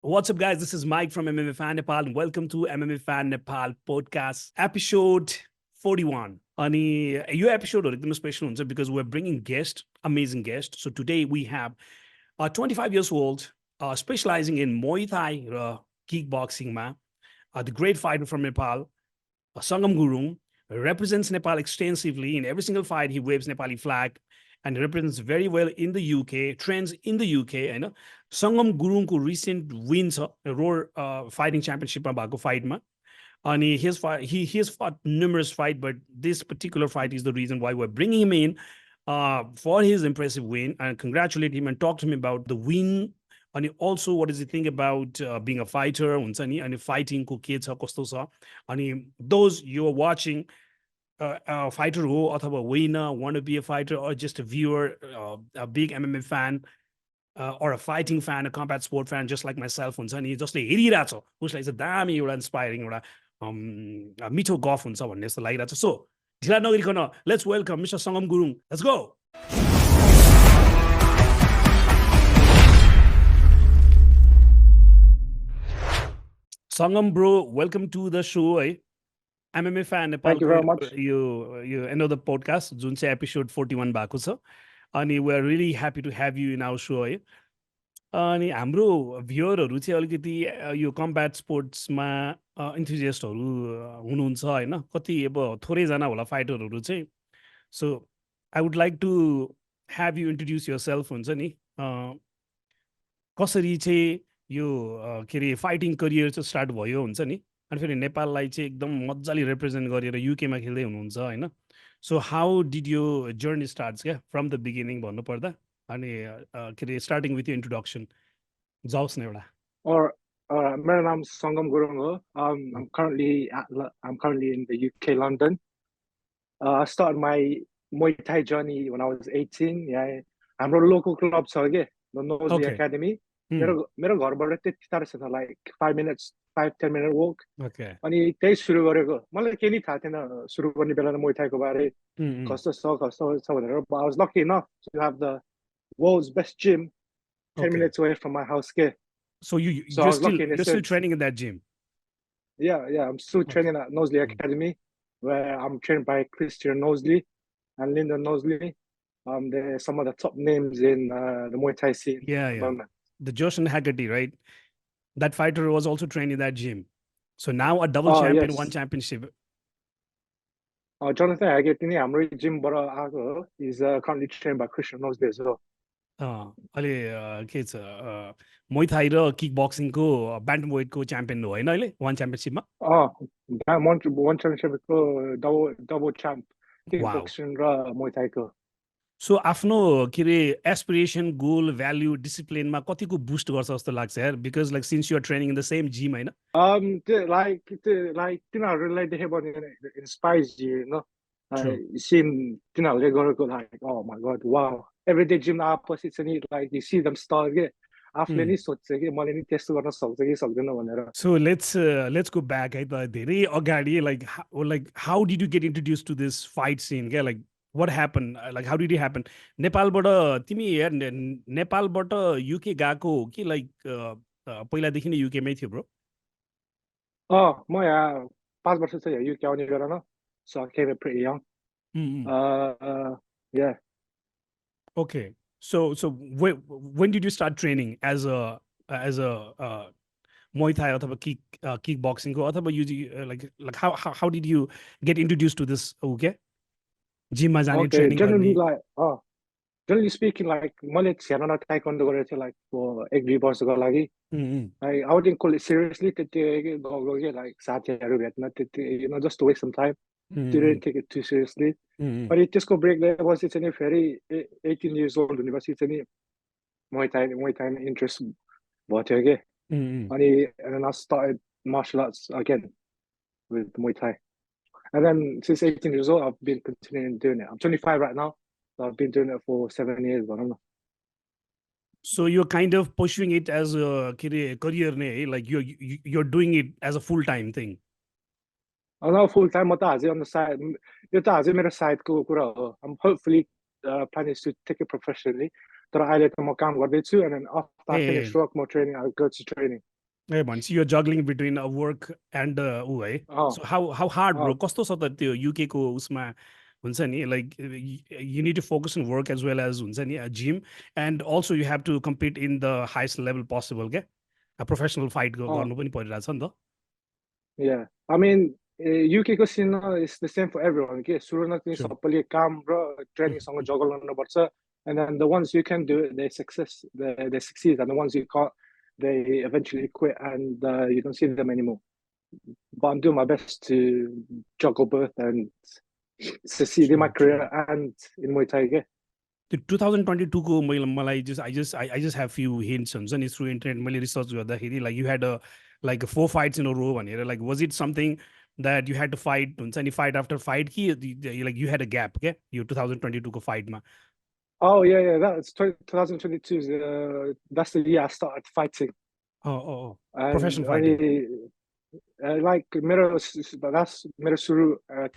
What's up, guys? This is Mike from MMA Fan Nepal, and welcome to MMA Fan Nepal podcast, episode 41. Ani yo episode एकदम special हुन्छ because we're bringing guest, amazing guest. So today we have a 25 years old, specializing in Muay Thai, kickboxing, the great fighter from Nepal, Sangam Gurung, represents Nepal extensively in every single fight. He waves Nepali flag and represents very well in the UK, trains in the UK. You know, Sangam Gurung ko recent wins Roar fighting championship fight ma. And he has fought numerous fights, but this particular fight is the reason why we're bringing him in for his impressive win, and congratulate him and talk to him about the win. And also, what does he think about being a fighter? And fighting ko ke cha kasto cha. And those you are watching, a fighter who अथवा winner, want to be a fighter, or just a viewer, a big MMA fan, or a fighting fan, a combat sport fan, just like myself, हुन्छ नि जसले हेरिरहेको छ उसलाई चाहिँ दामी एउटा इन्स्पायरिङ एउटा मिठो गफ हुन्छ भन्ने जस्तो लागिरहेको छ. सो ढिला नगरिकन let's welcome mister Sangam Gurung. Let's go. Sangam bro, welcome to the show. MMA Fan Nepal. Thank you very much. You know the podcast, जुन चाहिँ episode 41 भएको छ. अनि we're really happy to have you in our show. अनि हाम्रो भ्युअरहरू चाहिँ अलिकति यो combat स्पोर्ट्समा इन्थुजियास्टहरू हुनुहुन्छ होइन, कति अब थोरैजना होला फाइटरहरू चाहिँ. So I would like to have you introduce yourself, हुन्छ नि कसरी चाहिँ यो के अरे फाइटिङ करियर चाहिँ स्टार्ट भयो, हुन्छ नि, अनि फेरि नेपाललाई चाहिँ एकदम मजाले रिप्रेजेन्ट गरेर युकेमा खेल्दै हुनुहुन्छ होइन. So how did yo journey starts क्या फ्रम द बिगिनिङ भन्नुपर्दा, अनि के अरे स्टार्टिङ विथ यो इन्ट्रोडक्सन जाओस् न एउटा. मेरो नाम Sangam Gurung हो. I'm currently in the UK, London. I started my Muay Thai journey when I was 18. Yeah, हाम्रो local club छ के, the Nosley Academy. मेरो घरबाट त्यति टाढो छैन, like 5-10 minute walk. अनि त्यही सुरु गरेको. मलाई केही नि थाहा थिएन सुरु गर्ने बेलामा Muay Thai को बारे, कस्तो छ भनेर. But I was lucky enough to have the world's best gym 10 minutes away from my house. So you're still training in that gym? Yeah, I'm still training at Nosley Academy, where I'm trained by Christian Nosley and Lyndon Nosley. They're some of the top names in the Muay Thai scene. Yeah. The Joshan Haggerty, right? That fighter was also trained in that gym. So now a double champion, one championship. Jonathan Haggerty, हाम्रो gymबाट आएको हो. He's currently trained by Christian Nosley as well. अहिले के छ Muay Thai र kick बक्सिङको ब्यान्टम वेटको champion हो होइन अहिले वान च्याम्पियनसिपमा. वान च्याम्पियनसिपको double champ kick boxing र Muay Thai को. सो आफ्नो के अरे एस्पिरेसन, गोल, भ्याल्यु, डिसिप्लिनमा कतिको बुस्ट गर्छ जस्तो लाग्छ यार, because like since you are training in the same gym होइन. लाइक तिनीहरूलाई देख्यो भने इन्स्पायर्स यु नो, सिन तिनीहरूले गरेको, like oh my god, wow, everyday gym आएपछि चाहिँ like you see them start के आफूले नि सोध्छ कि मैले नि त्यस्तो गर्न सक्छ कि सक्दैन भनेर. सो लेट्स गो ब्याक है त, धेरै अगाडि like how did you get introduce to this fight scene क्या, like what happened, like how did it happen? नेपालबाट तिमी यार नेपालबाट युके गएको हो कि लाइक पहिलादेखि नै युकेमै थियो ब्रो? म यहाँ 5 वर्ष चाहिँ युके आउने गरेन, so I came pretty young. Yeah. Okay, so when did you start training as a Muay Thai अथवा kickboxing को, अथवा you like how did you get introduced to this? Okay, जिममा जाने ट्रेनिङ गर्ने. Generally speaking, like मैले सानो taekwondo गरेको थिएँ like for 1-2 वर्षको लागि. I wouldn't call it seriously, त्यति गयो like साथीहरू भेट्न त्यति, you know, just to waste some time. Didn't take it too seriously. But त्यसको ब्रेक लिएपछि चाहिँ फेरि 18 years old हुनेपछि चाहिँ Muay Thai interest भयो के. अनि and then I started martial arts again with Muay Thai. And then since 18 years old, I've been continuing doing it. I'm 25 right now, so I've been doing it for 7 years. I don't know. So you're kind of pursuing it as a career, like you're doing it as a full-time thing. I'm not full-time, but on the side. Yo ta aje mero side ko kura ho. I'm hopefully planning to take it professionally. तर अहिले त म काम गर्दैछु, and then after I finish work, more training, I'll go to training. ए भनेपछि you're juggling between a work and ऊ है. अँ So how hard bro? अँ कस्तो छ त त्यो UK को उसमा हुन्छ नि, like you need to focus on work as well as हुन्छ नि gym, and also you have to compete in the highest level possible के. A professional fight अँ गर्नु पनि परिरहेछ नि त. Yeah, I mean, UKको sin is the same for everyone. Okay, सुरुमा चाहिँ Sure. सबैले काम र ट्रेनिङसँग जगल गर्नुपर्छ, and then the ones you can do it, they succeed, and the ones you can't, they eventually quit, and you don't see them anymore. But I'm doing my best to juggle both and succeed in my True, true. career and in Muay Thai. Okay? त्यो 2022 को मलाई just have few hints हुन्छ नि through internet मैले research गर्दाखेरि, like you had a like 4 fights in a row भनेर, like was it something that you had to fight हुन्छ नि fight after fight कि like you had a gap के यो 2022 को फाइटमा? Oh yeah, that's 2022. That's the year I started fighting, and Professional fighting. like that's मेरो सुरु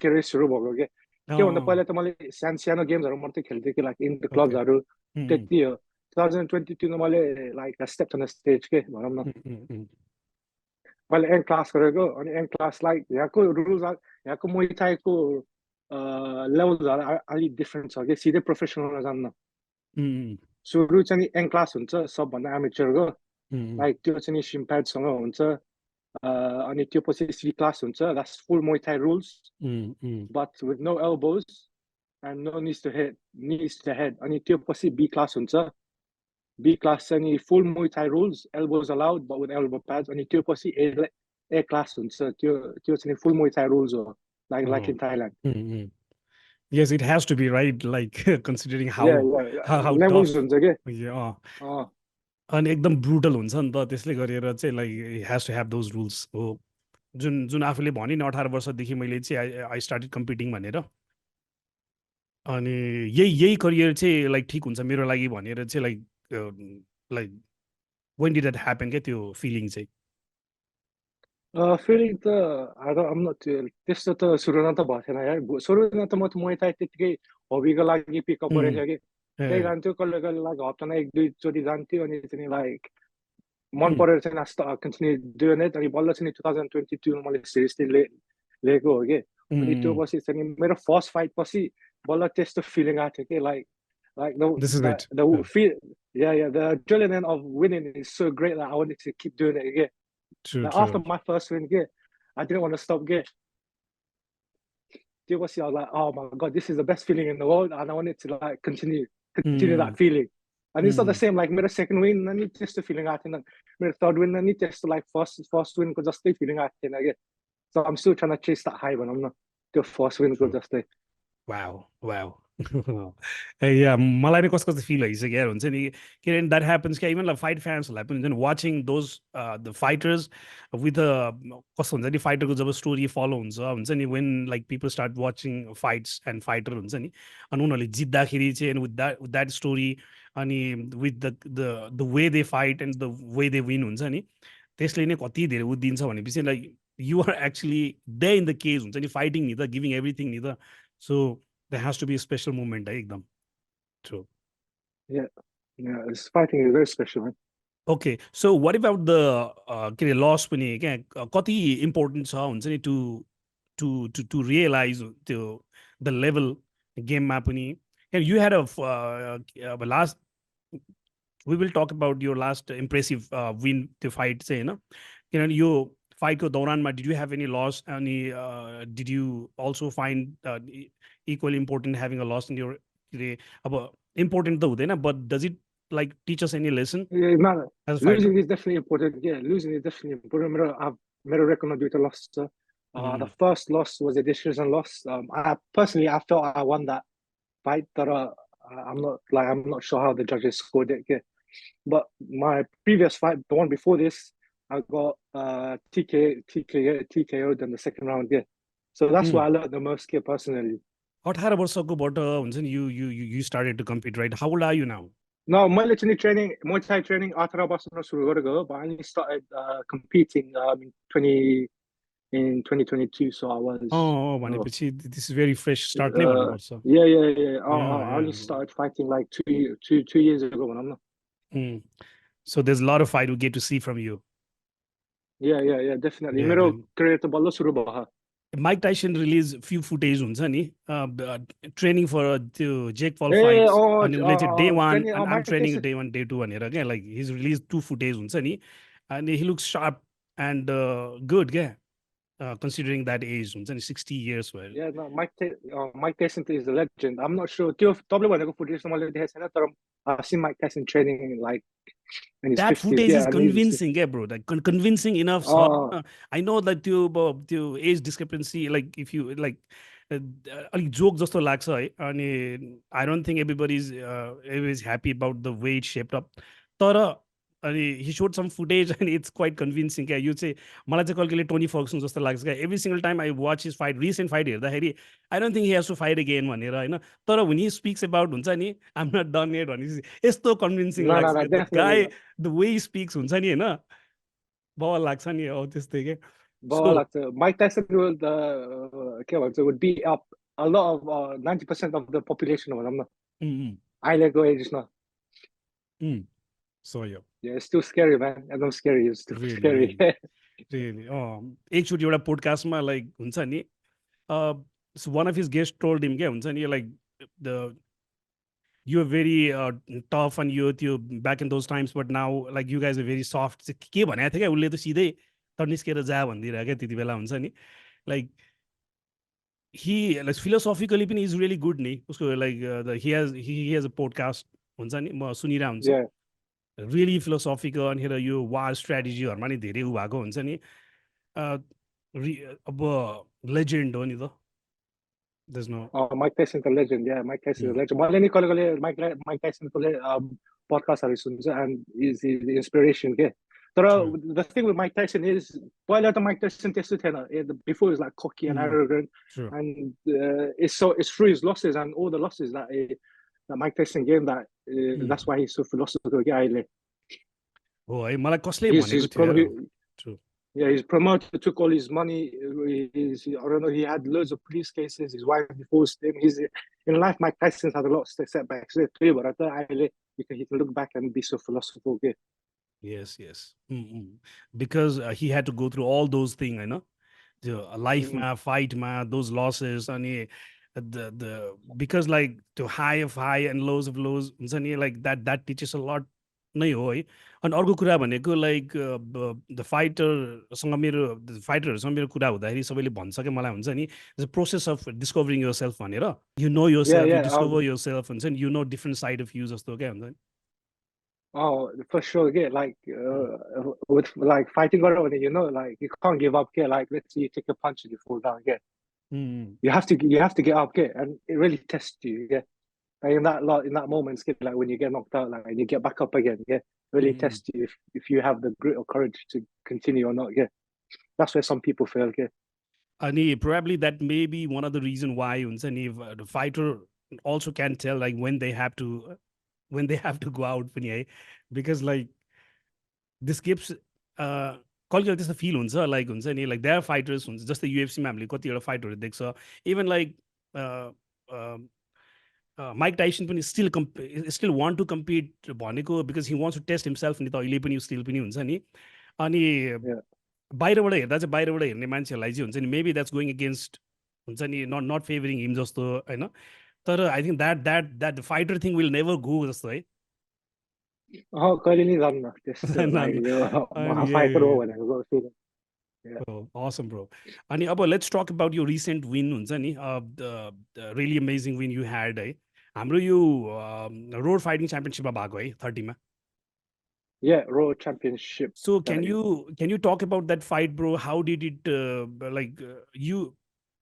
career सुरु भएको के के भन्दा पहिला त मैले सानो सानो गेम्सहरू मात्रै खेल्थेँ कि लाइक इन द Okay. क्लब्सहरू त्यति हो 2022 मा मैले लाइक स्टेप अन स्टेज के भनौँ न मैले एङ क्लास गरेको अनि एङ क्लास लाइक यहाँको रुल्स यहाँको मुay थाईको लेभल्सहरू अलिक डिफ्रेन्ट छ कि सिधै प्रोफेसनलमा जान्न सुरु चाहिँ एङ क्लास हुन्छ सबभन्दा एमेचरको लाइक त्यो चाहिँ नि सिम्प्याडसँग हुन्छ अनि त्यो पछि सी क्लास हुन्छ that's full Muay Thai rules but with no elbows and no knees to head अनि त्यो पछि बी क्लास हुन्छ B class चाहिँ full Muay Thai rules, elbows allowed but with elbow pads अनि त्यो पछि A class हुन्छ त्यो चाहिँ full Muay Thai rules हो like in Thailand. Yes, it has to be, right? Like considering Yeah, how levels tough. हुन्छ के Yeah. अँ अनि एकदम ब्रुटल हुन्छ नि त, त्यसले गरेर चाहिँ like has to have those rules हो. जुन जुन आफूले भने नि 18 वर्षदेखि मैले चाहिँ आई स्टार्टेड कम्पिटिङ भनेर, अनि यही करियर चाहिँ लाइक ठिक हुन्छ मेरो लागि भनेर चाहिँ like when did that happen क्या त्यो फिलिङ चाहिँ? फिलिङ त त्यस्तो त सुरुमा त भएको थिएन यार सुरुमा त म त मुay थाई त्यतिकै हबीको लागि पिकअप गरेको कि त्यही जान्थ्यो कहिले कहिले लाइक हप्तामा 1-2 चोटि जान्थ्यो अनि चाहिँ लाइक मन परेर चाहिँ कन्टिन्यू डुइङ इट अनि बल्ल चाहिँ 2022 मा मैले सिरियसली लिएको हो कि अनि त्यो पछि चाहिँ मेरो फर्स्ट फाइट पछि बल्ल त्यस्तो फिलिङ आएको थियो कि like This is it. the feel the adrenaline of winning is so great that I wanted to keep doing it again. True, Like true. after my first win, I didn't want to stop. I was like, oh my god, this is the best feeling in the world, and I wanted to like continue that feeling. And it's not the same. Like my second win, I need just the feeling I think. My third win, I need just like first win because just the feeling I think again. So I'm still trying to chase that high, but I'm not the first win because just the. Wow. Yeah, मलाई कस्तो कस्तो fill भइसक्यो यार हुन्छ नि के अरे that happens क्या इभन फाइट फ्यान्सहरूलाई पनि हुन्छ नि watching those the fighters with कस्तो हुन्छ नि फाइटरको जब स्टोरी फलो हुन्छ नि when like people start watching fights and fighter हुन्छ नि अनि उनीहरूले जित्दाखेरि चाहिँ विथ द्याट स्टोरी अनि with the way they fight and the way they win हुन्छ नि त्यसले नै कति धेरै उदिन्छ भनेपछि like you are actually they in the cage हुन्छ नि फाइटिङ नि त गिभिङ एभ्रिथिङ नि त सो there has to be a special moment, ekdam. True. Yeah, this fighting is very special, man. Okay, so what about the loss पनि क्या कति important छ हुन्छ नि to realize the level game मा पनि. And you had a last, we will talk about your last impressive win to fight चाहिँ हैन किनभने यो फाइटको दौरानमा did you have any loss अनि did you also find equally important having a loss in your अब important त हुँदैन but does it like teach us any lesson? Yeah, man, as a fighter? losing is definitely important. Yeah, losing is definitely important. मेरो record दुईटा loss छ. The first loss was a decision loss. I personally felt I won that fight, but I'm not sure how the judges scored it. Yeah. But my previous fight, the one before this, I got TKO'd in the second round. Yeah, so that's what I learned the most. Yeah, personally. 18 वर्षकोबाट हुन्छ नि you started to compete, right? How old are you now? No, मैले चाहिँ training Muay Thai training 18 वर्षमा सुरु गरेको हो, but I only started competing in 2022, so I was. Oh, भनेपछि this is very fresh start नै भन्नुपर्छ. Yeah. I only started fighting like 2 years ago when I'm not. So there's a lot of fight we get to see from you. Yeah, definitely. Yeah, मेरो man. career त बल्ल सुरु भयो. Mike Tyson release few footage हुन्छ नि training for त्यो Jake Paul ए fights अनि उसले चाहिँ day one training and I'm Mike training Tyson day one day two भनेर क्या like he's released 2 footage हुन्छ नि and he looks sharp and good क्या considering that age हुन्छ नि 60 years भयो. Yeah, no, Mike Tyson is a legend. I'm not sure. त्यो तपाईँले भनेको footage त मैले देखेको छैन तर I've seen Mike Tyson training like in his That 50s. footage Yeah, is and he's convincing, yeah, bro. Like convincing enough. So I know that त्यो age discrepancy, like if you like, अलिक joke जस्तो लाग्छ है अनि I don't think everybody's happy about the way it shaped up. तर अनि he showed some footage and it's quite convincing क्या यो चाहिँ मलाई चाहिँ कहिले टोनी फर्गसन जस्तो लाग्छ क्या every single time I watch his fight recent fight हेर्दाखेरि I don't think he has to fight again भनेर होइन तर when he speaks about हुन्छ नि I'm not done yet भनेपछि यस्तो convincing no, लाग्छ no, क्या the definitely guy not. the way he speaks हुन्छ नि होइन बवाल लाग्छ नि हो त्यस्तै के But like Mike Tyson would beat up a lot of 90% of the population of them. I let go age now. So yeah. Yeah, it's still scary, man. I'm scary. It's still scary. Really. एकचोटि एउटा पोडकास्टमा like हुन्छ नि one of his guests told him क्या हुन्छ नि like the you're very tough and you're back in those times but now like you guys are very soft के भनेको थियो क्या उसले त सिधै तर निस्केर जा भनिदिएर क्या त्यति बेला हुन्छ नि like he like philosophically पनि is really good नि उसको like he has a podcast हुन्छ नि म सुनिरहेको हुन्छ Yeah. really philosophical and here yo war strategy-हरुमा नि धेरै उ भएको हुन्छ नि अब legend हो नि त there's no Mike Tyson is a legend. Yeah, Mike Tyson is a legend. मैले नि कहिले Mike Tyson को podcastहरु सुन्छ and is inspiration के. तर the thing with Mike Tyson is पहिला त Mike Tyson त्यस्तो थिएन. Before he was like cocky and arrogant. And it's through his losses and all the losses that Mike Tyson gave that that's why he's so philosophical guy. हो है मलाई कसले भनेको थियो Yeah, his promoter took all his money. I don't know. He had loads of police cases. His wife divorced him. He's in life. Mike Tyson's had a lot of setbacks too, but I thought he can look back and be so philosophical. Yeah. Yes. Because he had to go through all those things, I know. The life ma, fight ma, those losses, and the because like to high of high and lows of lows, like that teaches a lot. नै हो है अनि अर्को कुरा भनेको like the फाइटरसँग फाइटरहरूसँग मेरो कुरा हुँदाखेरि सबैले भन्छ क्या मलाई हुन्छ नि the process of discovering yourself भनेर you know yourself you discover yourself हुन्छ नि you know different side of you जस्तो क्या हुन्छ नि Oh, for sure. Yeah, like with like fighting or you know, like you can't give up. Yeah, like let's say you take a punch and you fall down. Yeah, you have to get up. Yeah, and it really tests you. Yeah, and in that moment, like when you get knocked out, like and you get back up again. Yeah, really tests you if you have the grit or courage to continue or not. Yeah, that's where some people fail. Yeah, and probably that may be one of the reason why the fighter also can tell like when they have to go out because like this gives कहिले त्यस्तो fill हुन्छ like हुन्छ नि like there fighters हुन्छ जस्तै युएफसीमा हामीले कतिवटा फाइटरहरू देख्छ इभन लाइक माइक टाइसन पनि स्टिल वान्ट टु कम्पिट भनेको because he wants to test himself नि त अहिले पनि स्टिल पनि हुन्छ नि अनि बाहिरबाट हेर्दा चाहिँ बाहिरबाट हेर्ने मान्छेहरूलाई चाहिँ हुन्छ नि मेबी द्याट्स गोइङ एगेन्स्ट हुन्छ नि नट फेभरिङ हिम जस्तो होइन तर I think that fighter thing will never गो जस्तो है कहिले नि जान्न त्यस्तो फाइटर हो भनेको Oh, awesome, bro. And let's talk about your recent win, the really amazing win you had. Hamro you road fighting championship bhago 30 ma. Yeah, road championship. So can you talk about that fight, bro? How did it you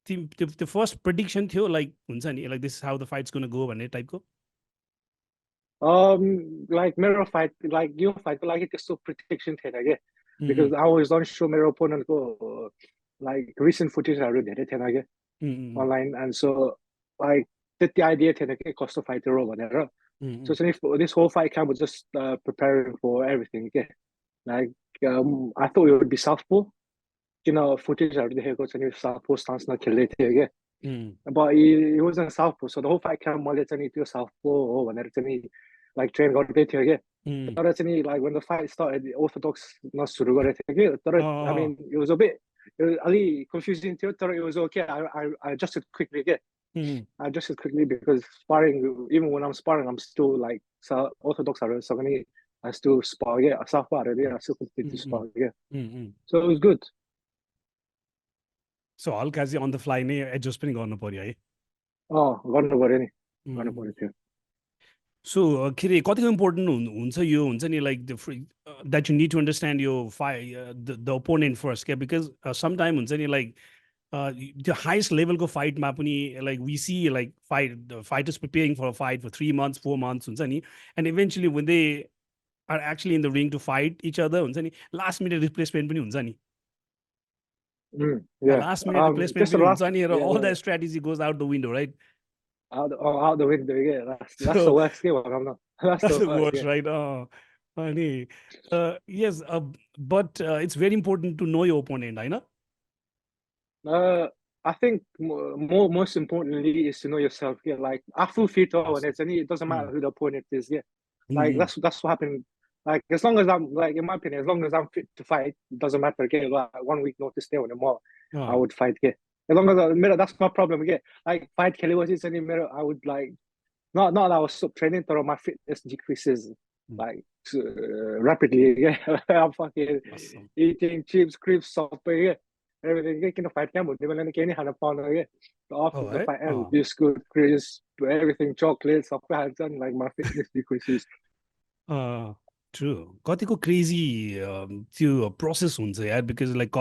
the first prediction थियो like like this is how the fight's going to go भन्ने type को? Like mirror fight, like you fight, like it's so prediction थिएन के because I was unsure my opponent को like recent footageहरू धेरै थिएन के online and so like the idea थिएन के कस्तो fighter हो भनेर so this whole fight camp was just preparing for everything के like I thought it would be southpaw footageहरू देखेको छ नि southpaw stance मा खेल्दै थियो के but it wasn't southpaw so the whole fight camp मैले चाहिँ त्यो southpaw हो भनेर चाहिँ like train गर्दै थियो के तर चाहिँ like when the fight started, the orthodox नसुरु गरेको थियो कि तर I mean it was a bit अलि confusing थियो तर it was okay. I adjusted quickly के I adjusted quickly because sparring, even when I'm sparring, I'm still like orthodox so I still spar yeah, I still continue to spar yeah. So it was good. So हल्का चाहिँ on the fly नै adjust पनि गर्नु पर्यो है गर्नु पर्यो नि गर्नु पर्यो थियो So के अरे कतिको इम्पोर्टेन्ट हुन्छ यो हुन्छ नि like that you need to understand यो द ओपोनेन्ट फर्स्ट क्या बिकज समटाइम हुन्छ नि लाइक त्यो हाइएस्ट लेभलको फाइटमा पनि like we see like fighters preparing for fight for 3 months 4 months हुन्छ नि and eventually when they are actually in the ring to fight each other हुन्छ नि लास्ट मिनट रिप्लेसमेन्ट पनि हुन्छ नि लास्ट मिनट रिप्लेसमेन्ट पनि हुन्छ नि र all the strategy goes out the window right out the window yeah that's the worst game that's the worst right yes but it's very important to know your opponent I know I think most importantly is to know yourself yeah like I feel fit when it's any it doesn't matter who the opponent is yeah like that's what happened like as long as I'm like in my opinion as long as I'm fit to fight it doesn't matter again like 1 week notice there when more I would fight yeah as long as that's my problem again like fight Kelly was in the mirror I would like not that I was stop training but my fitness decreases like rapidly yeah I'm fucking awesome. Eating chips crisps soft yeah everything in the fight camp they will any kind of pound yeah after the fight and biscuit crisp everything chocolates soft and like my fitness decreases True. कतिको crazy त्यो process हुन्छ यार because like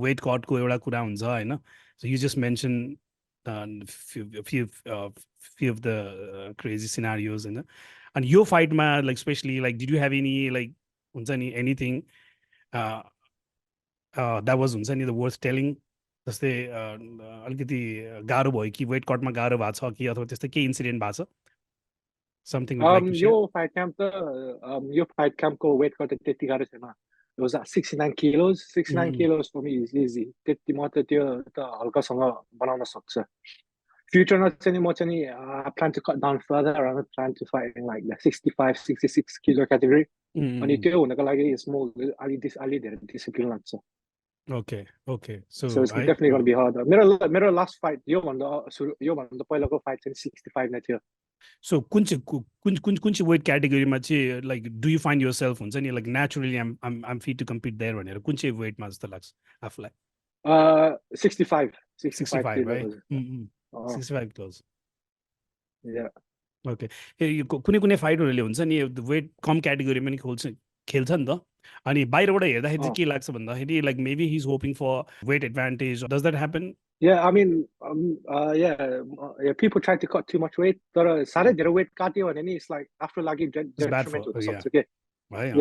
wait कटको एउटा कुरा हुन्छ होइन so you just mention few of the crazy scenarios होइन अनि यो फाइटमा like specially like did you have any like हुन्छ नि एनिथिङ द्याट वाज हुन्छ नि द वर्थ टेलिङ जस्तै अलिकति गाह्रो भयो कि वेट कटमा गाह्रो भएको छ कि अथवा त्यस्तै केही इन्सिडेन्ट भएको छ something like your fight camp your fight camp ko weight cut त्यति गाह्रो छैन it was at 69 kilos 69 kilos for me is easy त्यति म त त्यो त हल्कासँग बनाउन सक्छ फ्युचरमा चाहिँ म चाहिँ I plan to cut down further I plan to fight in like the 65 66 kilo category अनि त्यो हुनको लागि स्मल अलि धेरै डिसिप्लिन लाग्छ Okay. So it's definitely going to be harder. मेरो last fight यो भन्दा पहिलाको fight चाहिँ 65 नै थियो So कुन चाहिँ weight category मा चाहिँ like do you find yourself हुन्छ नि like naturally I'm fit to compete there भनेर कुन चाहिँ weight मा जस्तो लाग्छ आफुलाई 65 right 65 kilos yeah okay यो कुनै फाइटरहरूले हुन्छ नि वेट कम क्याटेगोरीमा नि खेल्छ नि त अनि बाहिरबाट हेर्दाखेरि चाहिँ के लाग्छ भन्दाखेरि like maybe he's hoping for weight advantage does that happen yeah I mean people try to cut too much weight तर साह्रै धेरै weight काट्यो भने नि it's like after like detriment हुन सक्छ के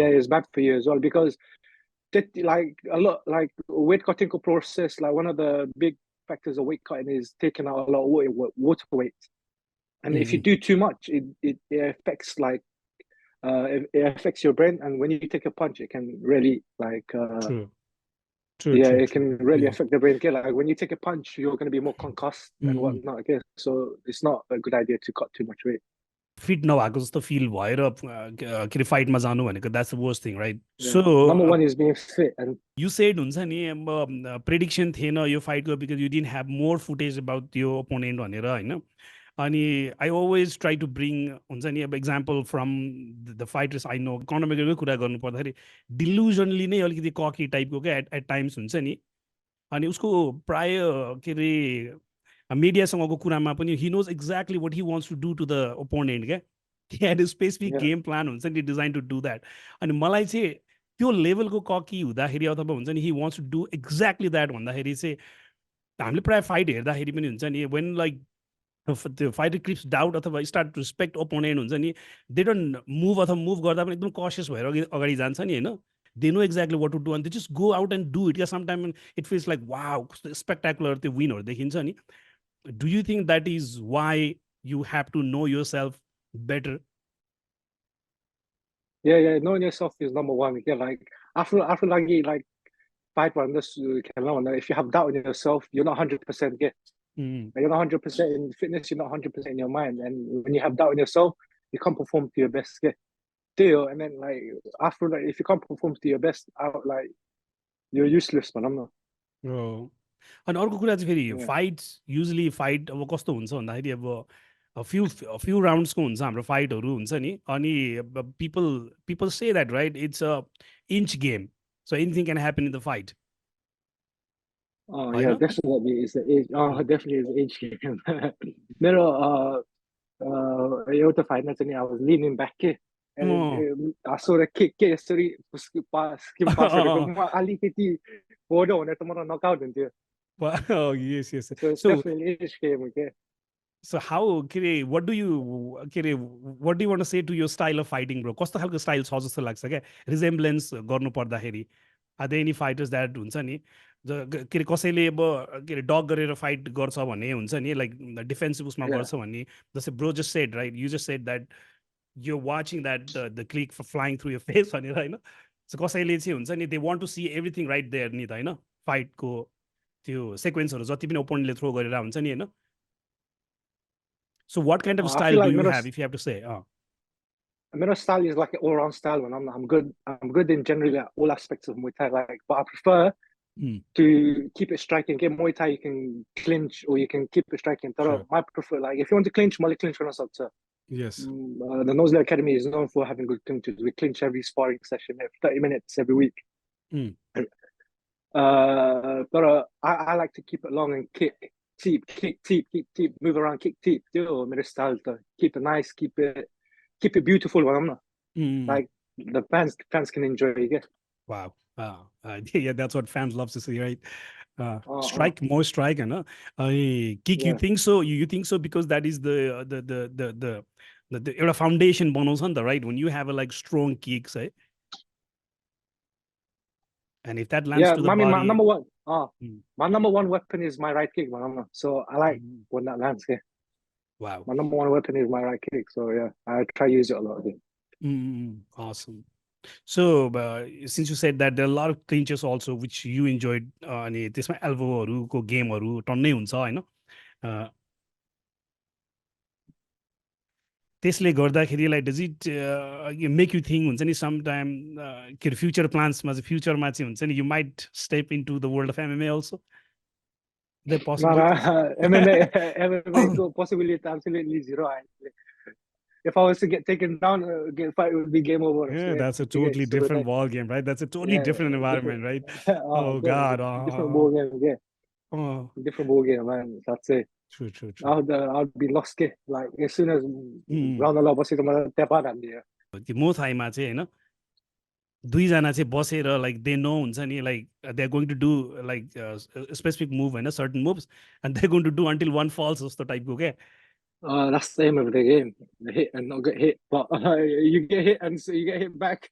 yeah it's bad for you as well because like a lot like weight cutting process like one of the big factors of weight cutting is taking out a lot of water weight and if you do too much it affects like it affects your brain and when you take a punch it can really like True, it can really affect the brain okay? Like when you take a punch you're going to be more concussed and whatnot okay so it's not a good idea to cut too much weight fit नभएको जस्तो feel भएर के अरे फाइटमा जानु भनेको that's the worst thing right so number 1 is being fit and you said हुन्छ नि प्रेडिक्सन थिएन यो फाइटको because you didn't have more footage about यो ओपोनेन्ट भनेर होइन अनि I always try to bring हुन्छ नि अब example from the fighters I know Conor मेगरकै कुरा गर्नु पर्दाखेरि डिल्युजनली नै अलिकति ककी टाइपको क्या एट टाइम्स हुन्छ नि अनि उसको प्राय के अरे मिडियासँगको कुरामा पनि he knows exactly what he wants to do to the opponent क्या he had a specific game plan हुन्छ नि डिजाइन टु डु द्याट अनि मलाई चाहिँ त्यो लेभलको ककी हुँदाखेरि अथवा हुन्छ नि he wants to do exactly that भन्दाखेरि चाहिँ हामीले प्रायः फाइट हेर्दाखेरि पनि हुन्छ नि वेन लाइक त्यो फाइटर क्रिप्स डाउट अथवा स्टार्ट टु रेस्पेक्ट ओपोनेन्ट हुन्छ नि दे डोन्ट मुभ अथवा मुभ गर्दा पनि एकदम कसियस भएर अगाडि जान्छ नि होइन they know exactly what to do and they just go out and do it क्या sometime it feels like wow कस्तो स्पेक्टाकुलर त्यो विनहरू देखिन्छ नि do you think that is why you have to know yourself better yeah knowing yourself is number 1 yeah like after like fight one this if you have doubt in yourself you're not 100% yeah you're not 100% in fitness you're not 100% in your mind and when you have doubt in yourself you can't perform to your best yeah deal, and then like after that, if you can't perform to your best, out like you're useless, man. I'm not. Oh. अनि अर्को कुरा चाहिँ फेरि Yeah. Fights usually fight अब कस्तो हुन्छ भन्दाखेरि अब फ्यु राउन्ड्सको हुन्छ हाम्रो फाइटहरू हुन्छ नि अनि people people say that right it's a inch game so anything can happen in the fight Oh yeah, होइन definitely it's the age. Oh, definitely it's the age game. मेरो एउटा फाइटमा चाहिँ नि I was leaning back के and I saw the kick के यसरी scheme पास गरेको म अलिकति बोर्ड हुने त मलाई नकआउट हुन्थ्यो. yes yes So it's so definitely age game के. So how, Kire, what do you, Kire, what do you want to say to your style of fighting, bro? कस्तो खालको स्टाइल छ जस्तो लाग्छ क्या रिजेम्ब्लेन्स गर्नु पर्दाखेरि are they any fighters that हुन्छ नि के अरे कसैले अब के अरे डग गरेर फाइट गर्छ भन्ने हुन्छ नि लाइक डिफेन्सिभ उसमा गर्छ भन्ने जस्तै bro just said right you just said that you're watching that the click flying through your face भनेर होइन सो कसैले चाहिँ हुन्छ नि they want to see everything right there नि त होइन फाइटको त्यो सेक्वेन्सहरू जति पनि ओपोनेन्टले थ्रो गरेर हुन्छ नि होइन So what kind of I style feel do like you have, if you have to say? Middle style is like an all-round style when I'm good. I'm good in generally all aspects of Muay Thai. Like, but I prefer to keep it striking. Get Muay Thai, you can clinch or you can keep it striking. Sure. I prefer like if you want to clinch, Molly clinch for us. Yes. The Nosley Academy is known for having good clinches. We clinch every sparring session, 30 minutes every week. But I like to keep it long and kick, keep, move around, kick, do middle style to keep it nice, keep it beautiful. When I'm not like the fans can enjoy it. Wow. Yeah, that's what fans love to see, right? Strike, more strike, and kick. Yeah. You think so? You think so because that is the foundation bonus on the right when you have a like strong kicks, eh? And if that lands to the body, my number one weapon is my right kick, man. So I like when that lands here. Wow. My number one weapon is my right kick. So yeah, I try to use it a lot. Awesome. So since you said that there are a lot of clinches also which you enjoyed अनि त्यसमा एल्बोहरूको गेमहरू टन्नै हुन्छ होइन त्यसले गर्दाखेरि like does it make you think हुन्छ नि some time के अरे फ्युचर प्लान्समा चाहिँ फ्युचरमा चाहिँ हुन्छ नि you might step into the world of MMA also MMA possibility absolutely zero. If I was to get taken down, fight would be game over. Yeah, that's a totally different ball game, right? That's a totally different environment, right? Oh God, different ball game, yeah. Different ball game, man. That's it. True. I'd be lost. Like as soon as round the lob, Muay Thai-मा चाहिँ होइन दुईजना चाहिँ बसेर like they know हुन्छ नि like they are going to do like specific move होइन certain moves and they going to do until one falls जस्तो टाइपको क्या that's the aim of the game. Hit and not get hit, but you get hit and so you get hit back.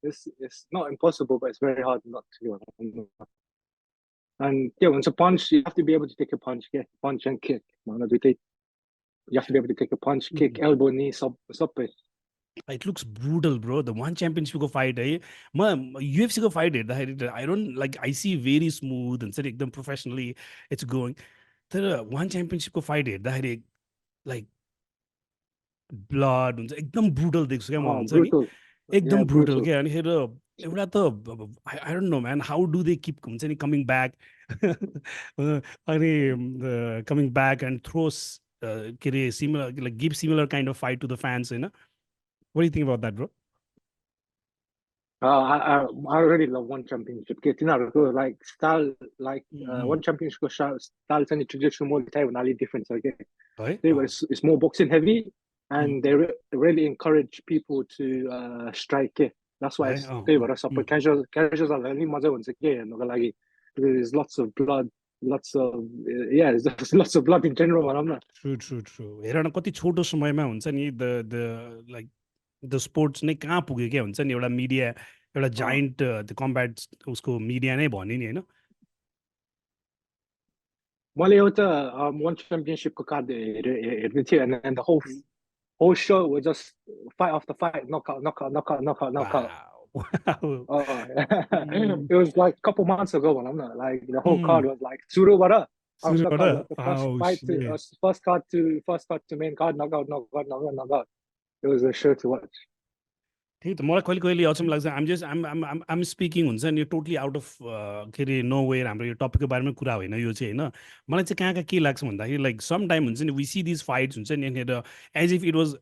It's not impossible, but it's very hard not to. And yeah, when it's a punch, you have to be able to take a punch. Yeah, punch and kick. You have to be able to take a punch, kick, elbow, knee, sub. It looks brutal, bro. The one championship fight, UFC fight it. I don't like. I see very smooth and एकदम professionally it's going. The one championship fight it. Like blood एकदम brutal देख्छु क्या म हुन्छ नि एकदम brutal क्या अनि हेर एउटा त I don't know man how do they keep हुन्छ नि coming back अनि coming back and throws के अरे similar like give similar kind of fight to the fans होइन what do you think about that bro I already love one championship. Like style, like one championship style and traditional Muay Thai are different. Okay, it's more boxing heavy, and they really encourage people to strike. That's why it's favorite. So casuals are really maza once again. There's lots of blood, lots of there's lots of blood in general. I'm not. True. हेर न कति छोटो समयमा हुन्छ नि the like the sports नै कहाँ पुग्यो क्या हुन्छ नि एउटा मिडिया एउटा जाइन्ट त्यो कम्ब्याट उसको मिडिया नै भन्यो नि होइन मैले एउटा one championship को कार्ड हेर्दै थिएँ and the whole show was just fight after fight, knockout. Wow. It was like a couple months ago when I'm not like the whole card was like Surubara. First card to main card, knockout. It was a show to watch. त्यही त मलाई कहिले कहिले अचम्म लाग्छ आम speaking हुन्छ नि यो टोटली आउट अफ के अरे नो वेयर हाम्रो यो टपिकको बारेमा कुरा होइन यो चाहिँ होइन मलाई चाहिँ कहाँ के लाग्छ भन्दाखेरि लाइक सम टाइम हुन्छ नि वी सी दिज फाइट्स हुन्छ नि यहाँनिर as if it was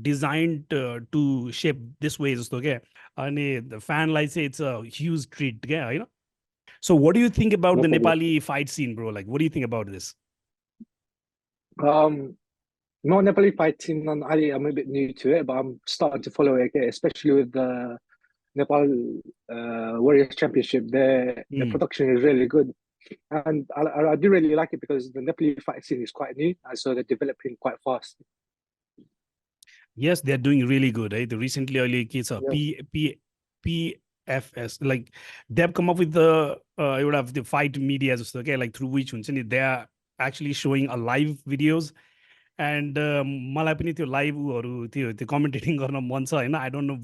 designed to shape this way जस्तो क्या अनि फ्यानलाई चाहिँ इट्स अ ह्युज ट्रिट क्या होइन so what do you think about the Nepali. Nepali fight scene bro like what do you think about this No, Nepali fight scene, I'm a bit new to it, but I'm starting to follow it, okay, especially with the Nepal Warriors Championship. The production is really good, and I do really like it because the Nepali fight scene is quite new, and so they're developing quite fast. Yes, they're doing really good. Right? Recently, early kids are Yeah. PFS. Like they've come up with the you would have the fight media as okay, like through which they are actually showing a live videos and मलाई पनि त्यो लाइभहरू त्यो कमेन्टेटिङ गर्न मन छ होइन I don't know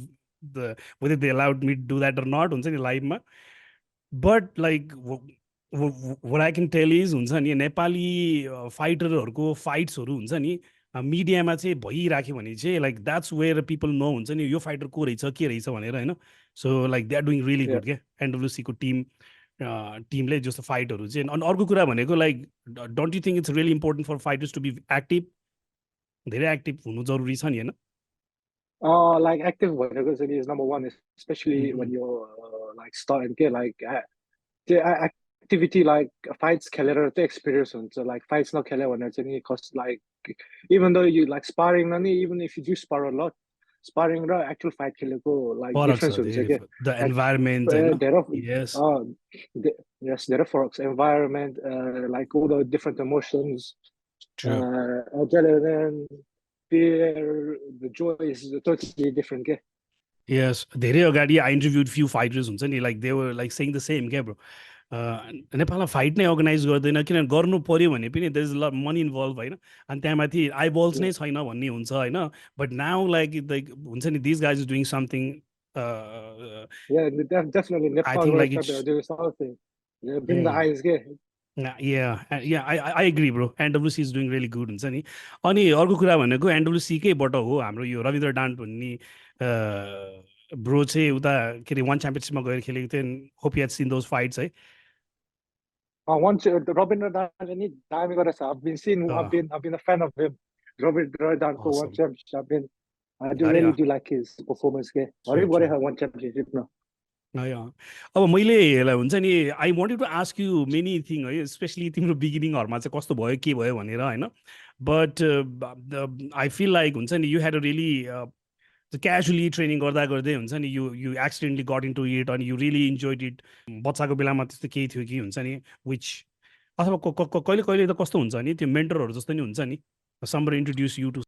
the whether they allowed me to do that or not हुन्छ नि लाइभमा but like what I can tell is हुन्छ नि नेपाली फाइटरहरूको फाइट्सहरू हुन्छ नि मिडियामा चाहिँ भइराख्यो भने चाहिँ like that's where people know हुन्छ नि यो फाइटर को रहेछ के रहेछ भनेर होइन so like they are doing really good क्या एनडब्ल्युसीको टिमले जस्तो फाइटहरू चाहिँ अनि अर्को कुरा भनेको like don't you think it's really important for fighters to be active धेरै एक्टिभ हुनु जरुरी छ नि होइन Like active भनेको चाहिँ is number one, especially when you're like starting get like the activity like fights खेलेर चाहिँ experience हुन्छ like fights नखेल्यो भने चाहिँ cause like even though you like sparring even if you do spar a lot sparring raw actual fight खेलेको like difference हुन्छ के the environment yes yes there are environment like all the different emotions adrenaline fear the joy is totally different के yes धेरै अगाडि I interviewed few fighters हुन्छ नि like they were like saying the same क्या bro नेपालमा fight नै organize गर्दैन किनभने गर्नु पर्यो भने पनि there is lot money involve होइन अनि त्यहाँमाथि आइबल्स नै छैन भन्ने हुन्छ होइन बट नाउ लाइक लाइक हुन्छ नि this guys is doing something yeah definitely Nepal think World like Cup it's do something bring the eyes के I agree bro NWC is doing really good हुन्छ नि अनि अर्को कुरा भनेको एनडब्ल्युसीकैबाट हो हाम्रो यो रविन्द्र डान्ट भन्ने ब्रो चाहिँ उता के अरे वान च्याम्पियनसिपमा गएर खेलेको थियो hope you had seen those fights है one Robin Rodani I've been seeing I've been a fan of him Robin Rodani one championship I do really do like his performance के हरेक one championship now अब मैले हुन्छ नि I wanted to ask you many thing है especially तिम्रो बिगिनिङहरूमा चाहिँ कस्तो भयो के भयो भनेर होइन बट आई फिल लाइक हुन्छ नि you had a really casually training गर्दा गर्दै हुन्छ नि you accidentally got into it अनि यु रियली इन्जोयड इट बच्चाको बेलामा त्यस्तो केही थियो कि हुन्छ नि विच अथवा कहिले कहिले त कस्तो हुन्छ नि त्यो मेन्टरहरू जस्तो नि हुन्छ नि somebody introduce you to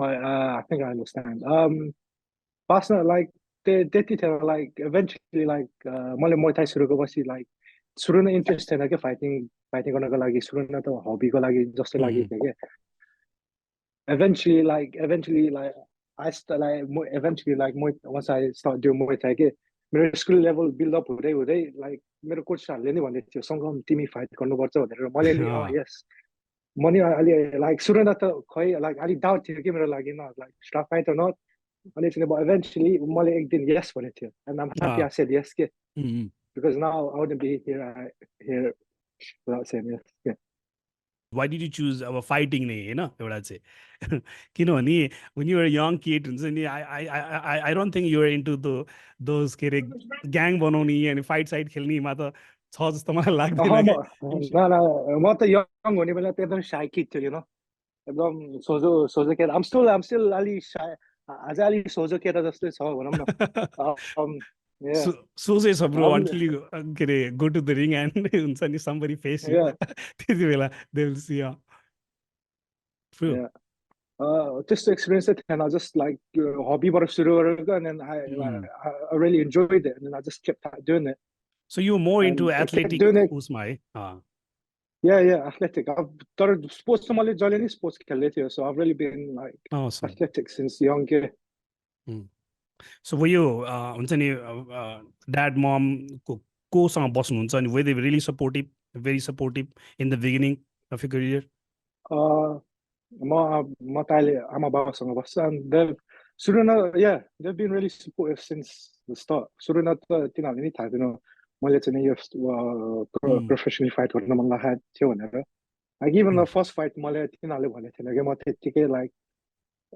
my I think I understand personal like त्यतिखेर like eventually like मैले Muay Thai सुरु गरेपछि like सुरु नै इन्ट्रेस्ट थिएन क्या फाइटिङ गर्नको लागि सुरु न त हबीको लागि जस्तो लागि थियो क्या eventually like I start like eventually like once I start doing Muay Thai के मेरो स्कुल लेभल बिल्ड अप हुँदै हुँदै लाइक मेरो कोचहरूले नै भन्दै थियो सङ्गम तिमी फाइट गर्नुपर्छ भनेर मैले नि यस म नि अलि लाइक सुरु न त खै लाइक अलिक डाउट थियो कि मेरो लागि न like staff fight or not अनि चाहिँ eventually मैले एक दिन yes भनेको थियो and I'm happy I said yes के because now I wouldn't be here without saying yes yeah. Why did you choose अब फाइटिङ नै होइन एउटा चाहिँ किनभने when you were a young kid हुन्छ नि I don't think you were into those के अरे ग्याङ बनाउने अनि फाइट साइट खेल्नेमा त छ जस्तो मलाई लाग्दैन म त यङ हुने बेला त एकदम shy kid थियो you know एकदम सोझो केटा I'm still अलि shy अझै अलि सोझो केटा जस्तै छ भनौँ न सोझै छ ब्रो until you के अरे go to the ring and हुन्छ नि somebody face you त्यति बेला they will see त्यस्तो एक्सपिरियन्स चाहिँ थिएन just like हबीबाट सुरु गरेको and then I really enjoyed it and then I just kept doing it so you were more into athletic उसमा है yeah athletic तर स्पोर्ट्स त मैले जहिले नै स्पोर्ट्स खेल्दै थियो so I've really been like athletic since young so were you हुन्छ नि dad mom कोसँग बस्नुहुन्छ अनि were they really supportive very supportive in the beginning of your career म त अहिले आमा बाबासँग बस्छु and Yeah, they've been really supportive since the start. Suruna त तिनीहरूले नि थाहा थिएन मैले चाहिँ यो professionally fight गर्न मन लागेको थियो भनेर. Like even the first fight मैले तिनीहरूले भनेको थिएन कि म त्यतिकै like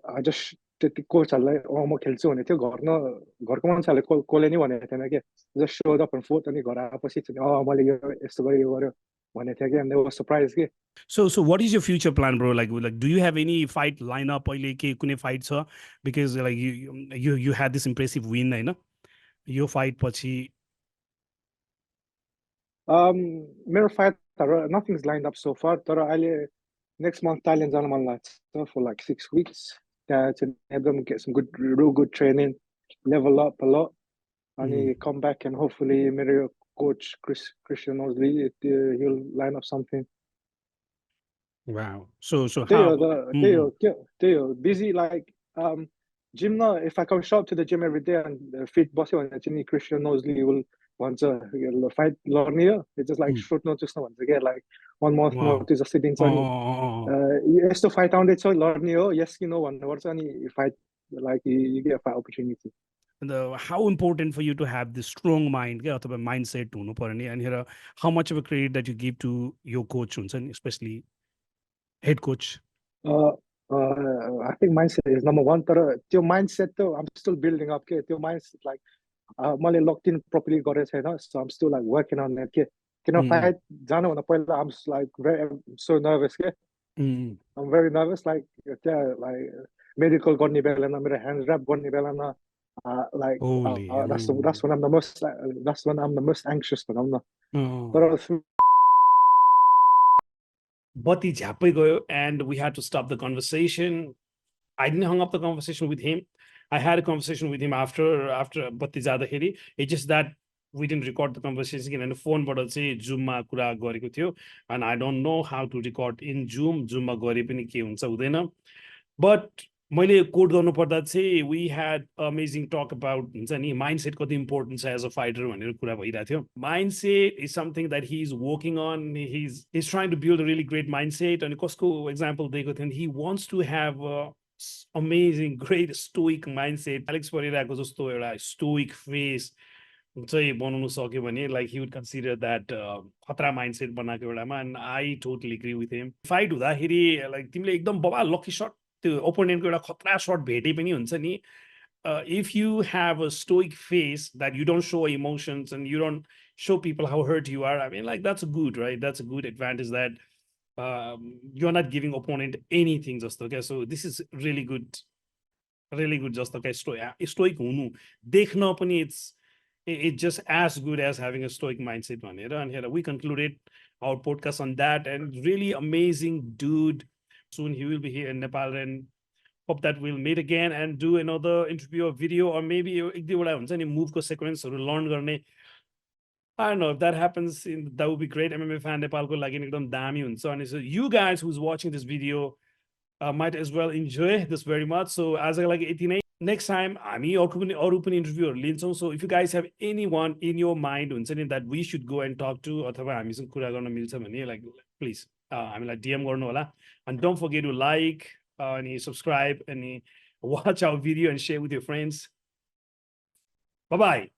I just त्यति कोचहरूलाई म खेल्छु भने थियो घरको मान्छेहरूले कसले नि भनेको थिएन कि just showed up and fought अनि घर आएपछि चाहिँ मैले यो यस्तो गरेँ यो गरेँ भनेको थियो कि and they were surprised कि. So what is your future plan, bro? Like do you have any fight lineup अहिले के कुनै fight छ? Because like you had this impressive win, Hahn? Yo fight पछि मेरो fight nothing's lined up so far तर अहिले next month Thailand जान मन लाग्छ for like 6 weeks. To have them get some real good training, level up a lot, and come back and hopefully maybe coach Christian Osley he'll line up something. Wow. So they are busy like gym now. If I come show up to the gym every day and fit bossy on the Christian Osley will want to fight Lornia. It's just like short notice now. Again, like 1 month notice just sitting yes to fight on it so Lornia, yes, you know, one what's any fight like you get a fight opportunity. How important for you to have this strong mind, mindset and here how much of a credit that you give to your coach, especially head coach? I think mindset is number one. But your mindset though, I'm still building up. Your mindset like मैले locked in properly गरेको छैन, so I'm still like working on that. किन fight जानु भन्दा पहिला I'm like so nervous. I'm very nervous. Like like medical गर्ने बेलामा मेरो hands wrap गर्ने बेलामा like that's when I'm the most that's when I'm the most anxious भनौँ न. तर Bati झ्यापै गयो and we had to stop the conversation. I didn't hang up the conversation with him. I had a conversation with him after Bati जाँदाखेरि. It's just that we didn't record the conversation again. And the phone बाट चाहिँ Zoom मा कुरा गरेको थियो. And I don't know how to record in Zoom. Zoom मा गरे पनि के हुन्छ हुँदैन. But मैले कोड गर्नु पर्दा चाहिँ we had amazing talk about हुन्छ नि mindset कति important छ as a fighter भनेर कुरा भइरहेको थियो. Mindset is something that he's working on. He's trying to build a really great mindset. अनि कसको example दिएको थियो, he wants to have a amazing great stoic mindset. Alex परिरहेको जस्तो एउटा stoic face चाहिँ बनाउनु सक्यो भने like he would consider that खतरा mindset बनाएको एउटामा. And I totally agree with him. Fight हुँदाखेरि like तिमीले एकदम बबाल lucky shot त्यो ओपोनेन्टको एउटा खतरा शट भेटे पनि हुन्छ नि, if you have a stoic face that you don't show emotions and you don't show people how hurt you are, I mean like that's good, right? That's a good advantage that you're not giving opponent anything जस्तो क्या. So this is really good जस्तो क्या. stoic हुनु देख्न पनि it's just as good as having a stoic mindset भनेर. And here we concluded our podcast on that. And really amazing dude. Soon he will be here in Nepal, and hope that we'll meet again and do another interview or video, or maybe move sequence or learn गर्ने. I don't know if that happens. That would be great. MMA fan Nepal ko lagi ekdam dami huncha. And so you guys who's watching this video might as well enjoy this very much. So as I like 89 next time हामी अरु पनि इन्टरभ्यूहरु लिन्छौं. So if you guys have anyone in your mind हुन्छ नि that we should go and talk to अथवा हामीसँग कुरा गर्न मिल्छ भने like please हामीलाई DM गर्नु होला. And don't forget to like and subscribe and watch our video and share with your friends. Bye bye.